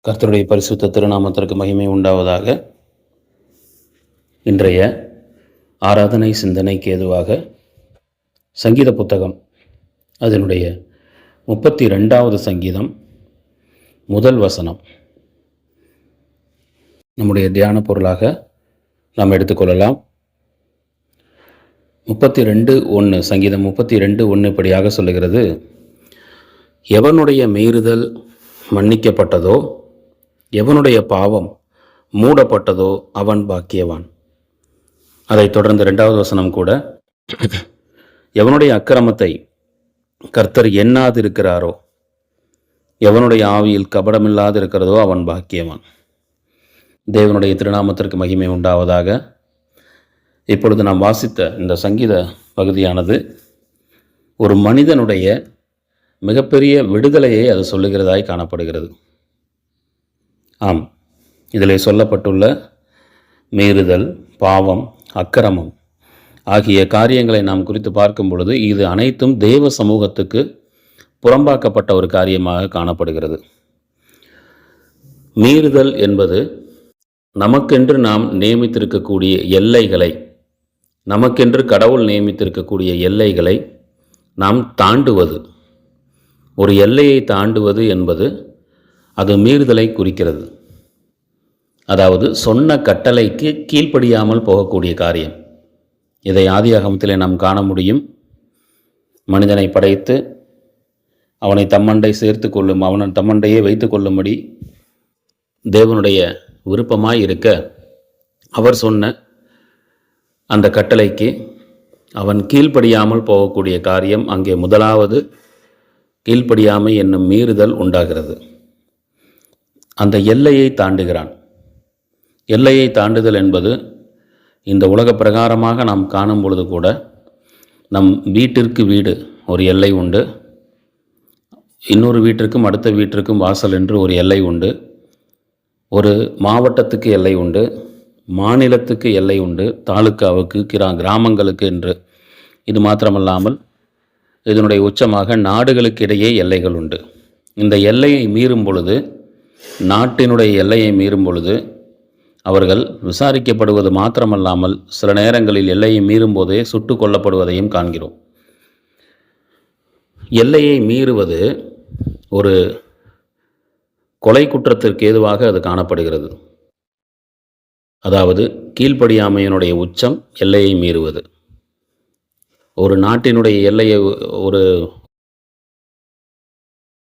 கர்த்தருடைய பரிசுத்த திருநாமத்திற்கு மகிமை உண்டாவதாக. இன்றைய ஆராதனை சிந்தனைக்கு ஏதுவாக சங்கீத புத்தகம் அதனுடைய 32வது சங்கீதம் முதல் வசனம் நம்முடைய தியான பொருளாக நாம் எடுத்துக்கொள்ளலாம். 32:1 சங்கீதம் 32:1 இப்படியாக சொல்லுகிறது: எவனுடைய மீறுதல் மன்னிக்கப்பட்டதோ, எவனுடைய பாவம் மூடப்பட்டதோ அவன் பாக்கியவான். அதைத் தொடர்ந்து 2வது வசனம் கூட, எவனுடைய அக்கிரமத்தை கர்த்தர் எண்ணாதிருக்கிறாரோ, எவனுடைய ஆவியில் கபடமில்லாது இருக்கிறதோ அவன் பாக்கியவான். தேவனுடைய திருநாமத்திற்கு மகிமை உண்டாவதாக. இப்பொழுது நாம் வாசித்த இந்த சங்கீத பகுதியானது ஒரு மனிதனுடைய மிகப்பெரிய விடுதலையை அது சொல்லுகிறதாய் காணப்படுகிறது. ஆம், இதில் சொல்லப்பட்டுள்ள மீறுதல், பாவம், அக்கிரமம் ஆகிய காரியங்களை நாம் குறித்து பார்க்கும் பொழுது இது அனைத்தும் தேவ சமூகத்துக்கு புறம்பாக்கப்பட்ட ஒரு காரியமாக காணப்படுகிறது. மீறுதல் என்பது நமக்கென்று நாம் நியமித்திருக்கக்கூடிய எல்லைகளை, நமக்கென்று கடவுள் நியமித்திருக்கக்கூடிய எல்லைகளை நாம் தாண்டுவது. ஒரு எல்லையை தாண்டுவது என்பது அது மீறுதலை குறிக்கிறது. அதாவது சொன்ன கட்டளைக்கு கீழ்ப்படியாமல் போகக்கூடிய காரியம். இதை ஆதியாகமத்திலே நாம் காண முடியும். மனிதனை படைத்து அவனை தம்மண்டை சேர்த்து கொள்ளும், அவனை தம்மண்டையே வைத்து கொள்ளும்படி தேவனுடைய விருப்பமாய் இருக்க, அவர் சொன்ன அந்த கட்டளைக்கு அவன் கீழ்ப்படியாமல் போகக்கூடிய காரியம். அங்கே முதலாவது கீழ்ப்படியாமை என்னும் மீறுதல் உண்டாகிறது. அந்த எல்லையை தாண்டுகிறான். எல்லையை தாண்டுதல் என்பது இந்த உலக பிரகாரமாக நாம் காணும் பொழுது கூட நம் வீட்டிற்கு வீடு ஒரு எல்லை உண்டு, இன்னொரு வீட்டிற்கும் அடுத்த வீட்டிற்கும் வாசல் என்று ஒரு எல்லை உண்டு, ஒரு மாவட்டத்துக்கு எல்லை உண்டு, மாநிலத்துக்கு எல்லை உண்டு, தாலுக்காவுக்கு, கிராமங்களுக்கு என்று. இது மாத்திரமல்லாமல் இதனுடைய உச்சமாக நாடுகளுக்கு இடையே எல்லைகள் உண்டு. இந்த எல்லையை மீறும் பொழுது, நாட்டினுடைய எல்லையை மீறும் பொழுது அவர்கள் விசாரிக்கப்படுவது மாத்திரமல்லாமல் சில நேரங்களில் எல்லையை மீறும் போதே சுட்டு கொல்லப்படுவதையும் காண்கிறோம். எல்லையை மீறுவது ஒரு கொலை குற்றத்திற்கு ஏதுவாக அது காணப்படுகிறது. அதாவது கீழ்ப்படியாமையினுடைய உச்சம் எல்லையை மீறுவது. ஒரு நாட்டினுடைய எல்லையை, ஒரு